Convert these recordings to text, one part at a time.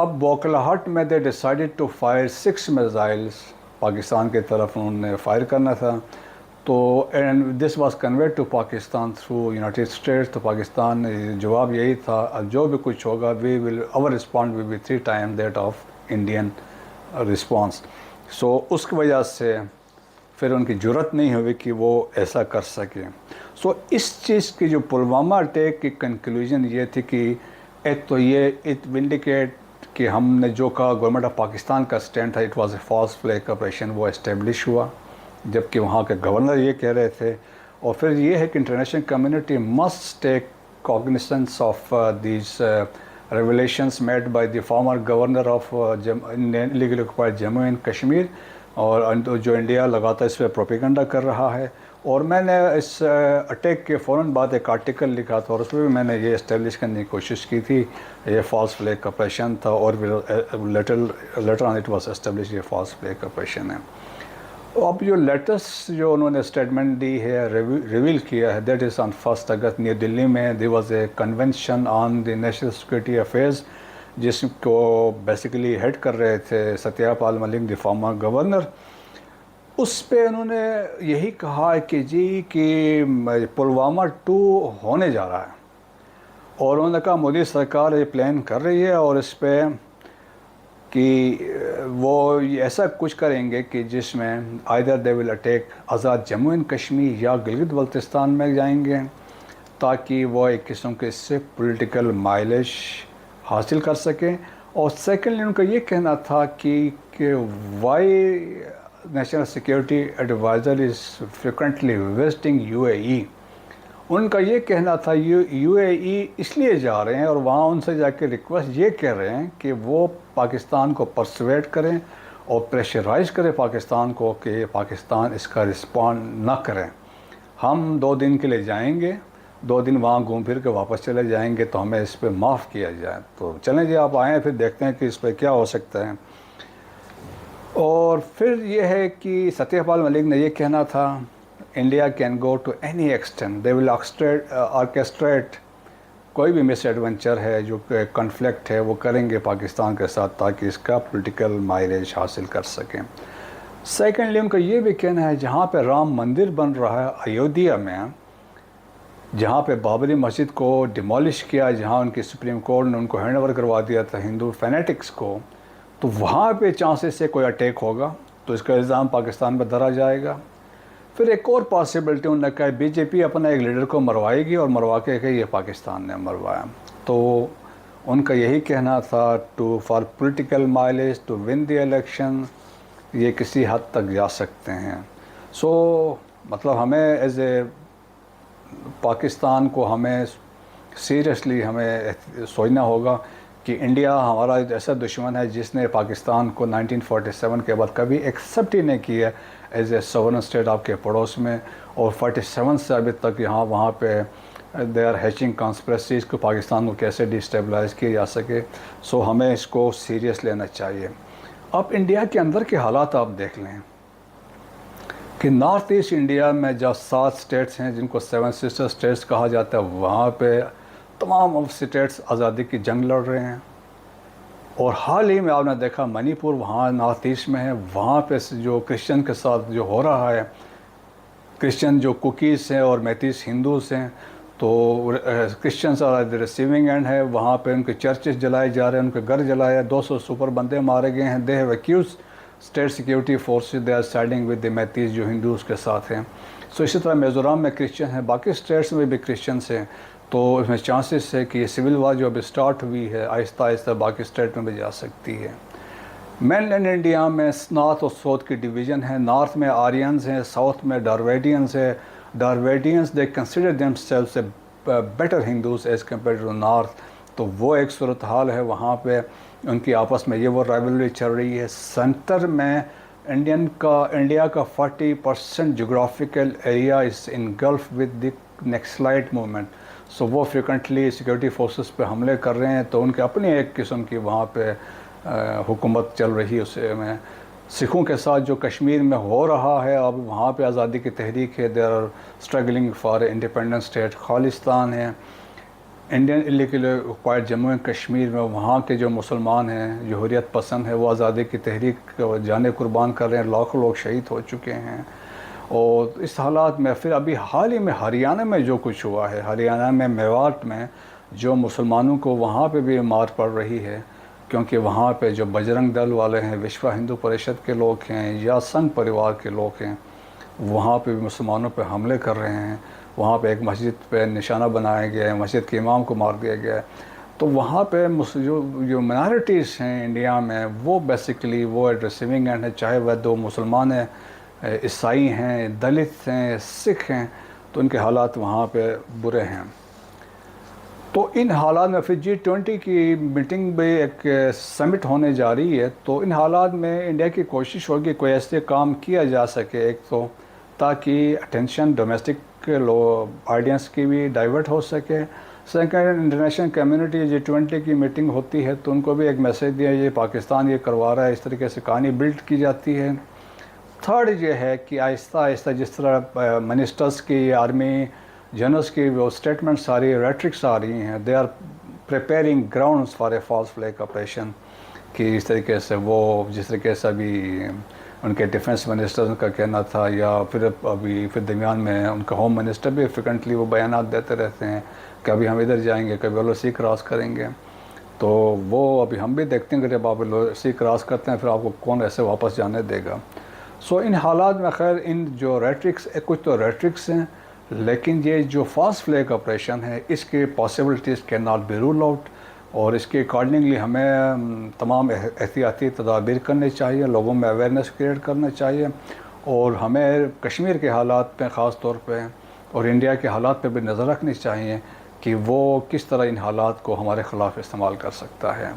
اب بوکلاہٹ میں they decided to fire 6 missiles, Pakistan کی طرف انہوں نے فائر کرنا تھا، تو and this was conveyed to Pakistan through United States. تو پاکستان جواب یہی تھا جو بھی کچھ ہوگا we will our respond will be 3 times that of Indian response. So اس کی وجہ سے پھر ان کی جرت نہیں ہوئی کہ وہ ایسا کر سکیں. سو اس چیز کی جو پلوامہ اٹیک کی کنکلوژن یہ تھی کہ ایک تو یہ اٹ ونڈیکیٹ کہ ہم نے جو کہا گورنمنٹ آف پاکستان کا اسٹینڈ تھا it was a false flag operation, وہ اسٹیبلش ہوا، جبکہ وہاں کے گورنر یہ کہہ رہے تھے. اور پھر یہ ہے کہ international community must take cognizance of these revelations made by the former governor of legally occupied Jammu and Kashmir, اور جو انڈیا لگاتار اس پہ پروپیگنڈا کر رہا ہے. اور میں نے اس اٹیک کے فوراً بعد ایک آرٹیکل لکھا تھا اور اس میں بھی میں نے یہ اسٹیبلش کرنے کی کوشش کی تھی یہ فالس فلیگ آپریشن تھا، اور later on it was establish یہ فالس فلیگ آپریشن ہے. اب جو لیٹسٹ جو انہوں نے اسٹیٹمنٹ دی ہے ریویل کیا ہے that is on 1 August new دلی میں there was a convention on the national security affairs, جس کو بیسیکلی ہیڈ کر رہے تھے ستیہ پال ملک دی فارمر گورنر. اس پہ انہوں نے یہی کہا کہ جی کہ پلوامہ 2 ہونے جا رہا ہے، اور انہوں نے کہا مودی سرکار یہ پلان کر رہی ہے اور اس پہ کہ وہ ایسا کچھ کریں گے کہ جس میں either they will attack Azad Jammu and Kashmir یا گلگت بلتستان میں جائیں گے، تاکہ وہ ایک قسم کے اس سے پولیٹیکل مائلیج حاصل کر سکیں. اور سیکنڈلی ان کا یہ کہنا تھا کہ why national security advisor is frequently visiting UAE. ان کا یہ کہنا تھا UAE اس لیے جا رہے ہیں اور وہاں ان سے جا کے ریکویسٹ یہ کہہ رہے ہیں کہ وہ پاکستان کو پرسویٹ کریں اور پریشرائز کریں پاکستان کو کہ پاکستان اس کا رسپانڈ نہ کریں. ہم 2 دن کے لیے جائیں گے، 2 دن وہاں گھوم پھر کے واپس چلے جائیں گے، تو ہمیں اس پہ معاف کیا جائے. تو چلیں جی آپ آئیں، پھر دیکھتے ہیں کہ اس پہ کیا ہو سکتا ہے. اور پھر یہ ہے کہ ستیہ پال ملک نے یہ کہنا تھا India can go to any extent they will orchestrate, کوئی بھی مس ایڈونچر ہے جو کہ کنفلکٹ ہے وہ کریں گے پاکستان کے ساتھ تاکہ اس کا پولیٹیکل مائلیج حاصل کر سکیں. سیکنڈلی ان کا یہ بھی کہنا ہے جہاں پہ رام مندر بن رہا ہے ایودھیا میں، جہاں پہ بابری مسجد کو ڈیمولش کیا، جہاں ان کی سپریم کورٹ نے ان کو ہینڈ اوور کروا دیا تھا ہندو فینیٹکس کو، تو وہاں پہ چانسز سے کوئی اٹیک ہوگا تو اس کا الزام پاکستان پہ دھرا جائے گا. پھر ایک اور پاسبلٹی انہوں نے کہا BJP اپنا ایک لیڈر کو مروائے گی اور مروا کے کہ یہ پاکستان نے مروایا. تو ان کا یہی کہنا تھا for political mileage to win the election, یہ کسی حد تک جا سکتے ہیں. سو مطلب ہمیں ایز اے پاکستان کو ہمیں سیریسلی ہمیں سوچنا ہوگا کہ انڈیا ہمارا ایسا دشمن ہے جس نے پاکستان کو 1947 کے بعد کبھی ایکسیپٹ ہی نہیں کیا ایز اے سورن اسٹیٹ آپ کے پڑوس میں، اور 47 سے ابھی تک وہاں پہ دے آر ہیچنگ کانسپریسیز کو پاکستان کو کیسے ڈیسٹیبلائز کیا جا سکے. سو ہمیں اس کو سیریس لینا چاہیے. اب انڈیا کے اندر کے حالات آپ دیکھ لیں کہ نارتھ ایسٹ انڈیا میں جو 7 اسٹیٹس ہیں جن کو 7 سسٹر اسٹیٹس کہا جاتا ہے، وہاں پہ تمام اسٹیٹس آزادی کی جنگ لڑ رہے ہیں. اور حال ہی میں آپ نے دیکھا منی پور وہاں نارتھ ایسٹ میں ہے، وہاں پہ جو کرسچن کے ساتھ جو ہو رہا ہے، کرسچن جو کوکیز ہیں اور میتیس ہندوز ہیں، تو Christians are the receiving end ہے، وہاں پہ ان کے چرچز جلائے جا رہے ہیں، ان کے گھر جلائے ہیں، 200 سپر بندے مارے گئے ہیں. They have accused state security forces they are siding with the Meiteis جو ہندوز کے ساتھ ہیں. سو اسی طرح میزورام میں کرسچن ہیں، باقی اسٹیٹس میں بھی کرسچنس ہیں. تو اس میں چانسز ہے کہ یہ سول وار جو ابھی اسٹارٹ ہوئی ہے آہستہ آہستہ باقی اسٹیٹ میں بھی جا سکتی ہے. مین لینڈ انڈیا میں نارتھ اور ساؤتھ کی ڈویژن ہے. نارتھ میں آرینز ہیں، ساؤتھ میں ڈارویڈینز ہیں. Dravidians they consider themselves a better Hindus as compare to north. تو وہ ایک صورتحال ہے وہاں پہ، ان کی آپس میں یہ وہ رائیولری چل رہی ہے. سینٹر میں انڈیا کا 40% جغرافیکل area is engulfed with the Naxalite movement. So وہ فریکوینٹلی سیکورٹی فورسز پہ حملے کر رہے ہیں، تو ان کے اپنی ایک قسم کی وہاں پہ حکومت چل رہی ہے. اسے میں سکھوں کے ساتھ جو کشمیر میں ہو رہا ہے اب وہاں پہ آزادی کی تحریک ہے، they are struggling for independent state Khalistan ہے. Indian illegal occupied Jammu and Kashmir میں وہاں کے جو مسلمان ہیں جو حریت پسند ہیں وہ آزادی کی تحریک جانیں قربان کر رہے ہیں، لاکھوں لوگ شہید ہو چکے ہیں. اور اس حالات میں پھر ابھی حال ہی میں ہریانہ میں جو کچھ ہوا ہے، ہریانہ میں میوات میں جو مسلمانوں کو وہاں پہ بھی مار پڑ رہی ہے، کیونکہ وہاں پہ جو بجرنگ دل والے ہیں، وشوا ہندو پریشد کے لوگ ہیں یا سنگھ پریوار کے لوگ ہیں، وہاں پہ بھی مسلمانوں پہ حملے کر رہے ہیں. وہاں پہ ایک مسجد پہ نشانہ بنایا گیا ہے، مسجد کے امام کو مار دیا گیا ہے. تو وہاں پہ جو مائنارٹیز ہیں انڈیا میں وہ بیسیکلی وہ ایٹ ریسیونگ اینڈ ہے، چاہے وہ دو مسلمان ہیں، عیسائی ہیں، دلت ہیں، سکھ ہیں، تو ان کے حالات وہاں پہ برے ہیں. تو ان حالات میں پھر G20 کی میٹنگ بھی ایک سمٹ ہونے جا رہی ہے، تو ان حالات میں انڈیا کی کوشش ہوگی کوئی ایسے کام کیا جا سکے، ایک تو تاکہ اٹینشن ڈومیسٹک آڈینس کی بھی ڈائیورٹ ہو سکے. سیکنڈ، انٹرنیشنل کمیونٹی G20 کی میٹنگ ہوتی ہے تو ان کو بھی ایک میسیج دیا، یہ پاکستان یہ کروا رہا ہے، اس طریقے سے کہانی بلڈ کی جاتی ہے. تھرڈ یہ ہے کہ آہستہ آہستہ جس طرح منسٹرز کی، آرمی جنرلز کی وہ اسٹیٹمنٹس آ رہی ہے، ریٹرکس آ رہی ہیں، they are preparing grounds for a false flag operation, کہ اس طریقے سے وہ جس طریقے سے ابھی ان کے ڈیفنس منسٹر کا کہنا تھا، یا پھر درمیان میں ان کا ہوم منسٹر بھی فریکوینٹلی وہ بیانات دیتے رہتے ہیں کہ ابھی ہم ادھر جائیں گے، کبھی وہ سی کراس کریں گے. تو وہ ابھی ہم بھی دیکھتے ہیں کہ جب آپ سی کراس کرتے ہیں پھر آپ کو کون ایسے واپس جانے دے گا. سو ان حالات میں خیر ان جو ریٹرکس، کچھ تو ریٹرکس ہیں، لیکن یہ جو فاسٹ فلیگ آپریشن ہے اس کے possibilities can not be rule out, اور اس کے اکارڈنگلی ہمیں تمام احتیاطی تدابیر کرنے چاہیے، لوگوں میں اویئرنیس کریٹ کرنا چاہیے، اور ہمیں کشمیر کے حالات پہ خاص طور پہ اور انڈیا کے حالات پہ بھی نظر رکھنی چاہیے کہ وہ کس طرح ان حالات کو ہمارے خلاف استعمال کر سکتا ہے.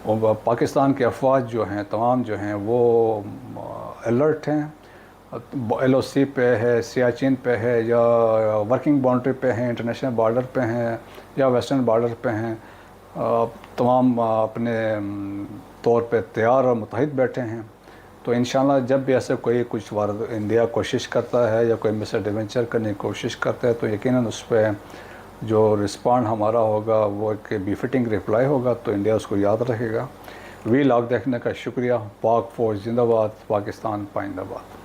اور پاکستان کے افواج جو ہیں تمام جو ہیں وہ الرٹ ہیں، LOC پہ ہے، سیاچین پہ ہے، یا ورکنگ باؤنڈری پہ ہیں، انٹرنیشنل بارڈر پہ ہیں یا ویسٹرن بارڈر پہ ہیں، تمام اپنے طور پہ تیار اور متحد بیٹھے ہیں. تو انشاءاللہ جب بھی ایسے کوئی کچھ انڈیا کوشش کرتا ہے یا کوئی مس ایڈونچر کرنے کی کوشش کرتا ہے تو یقیناً اس پہ جو رسپانڈ ہمارا ہوگا وہ ایک بی فٹنگ رپلائی ہوگا، تو انڈیا اس کو یاد رکھے گا. وی لاگ دیکھنے کا شکریہ. پاک فوج زندہ باد، پاکستان پائندہ باد.